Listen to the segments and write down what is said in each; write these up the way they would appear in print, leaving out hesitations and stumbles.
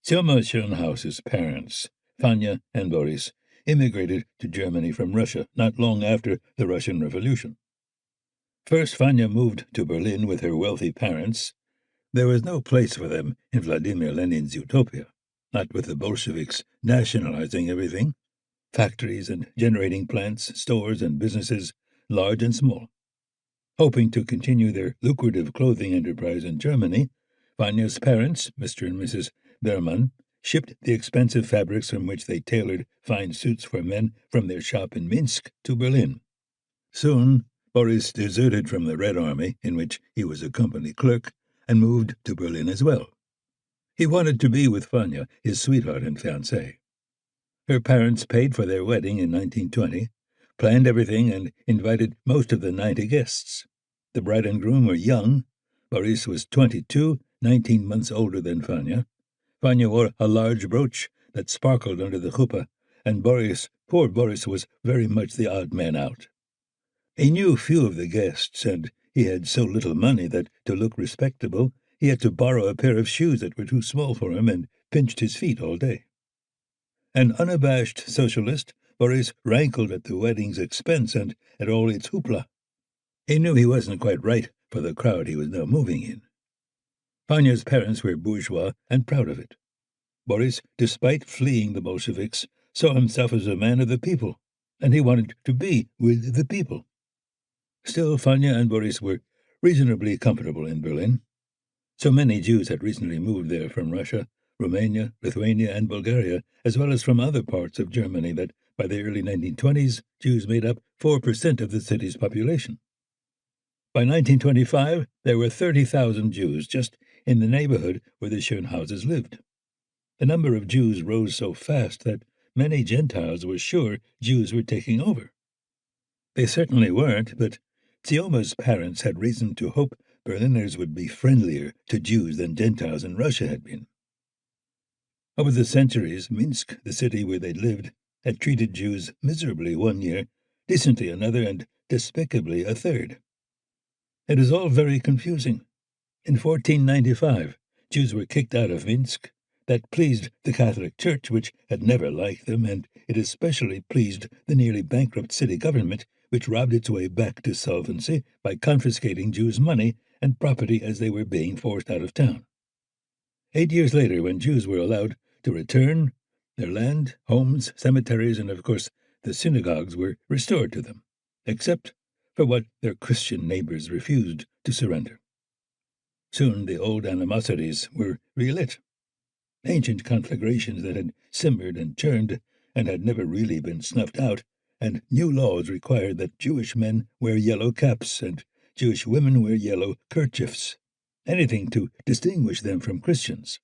Cioma Schönhaus's parents, Fanya and Boris, immigrated to Germany from Russia not long after the Russian Revolution. First, Fanya moved to Berlin with her wealthy parents. There was no place for them in Vladimir Lenin's utopia, not with the Bolsheviks nationalizing everything, factories and generating plants, stores and businesses, large and small. Hoping to continue their lucrative clothing enterprise in Germany, Vanya's parents, Mr. and Mrs. Berman, shipped the expensive fabrics from which they tailored fine suits for men from their shop in Minsk to Berlin. Soon, Boris deserted from the Red Army, in which he was a company clerk, and moved to Berlin as well. He wanted to be with Fanya, his sweetheart and fiancée. Her parents paid for their wedding in 1920, planned everything, and invited most of the 90 guests. The bride and groom were young. Boris was 22, 19 months older than Fanya. Fanya wore a large brooch that sparkled under the chuppah, and poor Boris, was very much the odd man out. He knew few of the guests, and he had so little money that, to look respectable, he had to borrow a pair of shoes that were too small for him and pinched his feet all day. An unabashed socialist, Boris rankled at the wedding's expense and at all its hoopla. He knew he wasn't quite right for the crowd he was now moving in. Fanya's parents were bourgeois and proud of it. Boris, despite fleeing the Bolsheviks, saw himself as a man of the people, and he wanted to be with the people. Still, Fanya and Boris were reasonably comfortable in Berlin. So many Jews had recently moved there from Russia, Romania, Lithuania, and Bulgaria, as well as from other parts of Germany, that by the early 1920s, Jews made up 4% of the city's population. By 1925, there were 30,000 Jews just in the neighborhood where the Schönhauses lived. The number of Jews rose so fast that many Gentiles were sure Jews were taking over. They certainly weren't, but Cioma's parents had reason to hope Berliners would be friendlier to Jews than Gentiles in Russia had been. Over the centuries, Minsk, the city where they lived, had treated Jews miserably one year, decently another, and despicably a third. It is all very confusing. In 1495, Jews were kicked out of Minsk. That pleased the Catholic Church, which had never liked them, and it especially pleased the nearly bankrupt city government, which robbed its way back to solvency by confiscating Jews' money and property as they were being forced out of town. 8 years later, when Jews were allowed to return, their land, homes, cemeteries, and of course the synagogues were restored to them, except for what their Christian neighbors refused to surrender. Soon the old animosities were relit. Ancient conflagrations that had simmered and churned and had never really been snuffed out, and new laws required that Jewish men wear yellow caps and Jewish women wear yellow kerchiefs, anything to distinguish them from Christians.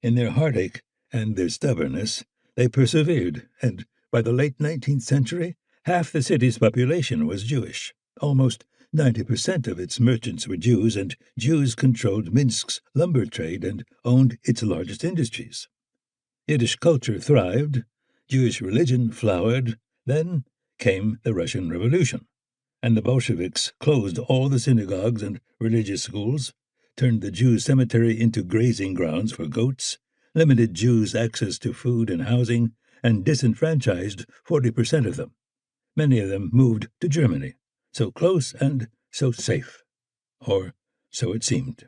In their heartache and their stubbornness, they persevered, and by the late 19th century, half the city's population was Jewish. Almost 90% of its merchants were Jews, and Jews controlled Minsk's lumber trade and owned its largest industries. Yiddish culture thrived, Jewish religion flowered. Then came the Russian Revolution, and the Bolsheviks closed all the synagogues and religious schools, turned the Jews' cemetery into grazing grounds for goats, limited Jews' access to food and housing, and disenfranchised 40% of them. Many of them moved to Germany, so close and so safe. Or so it seemed.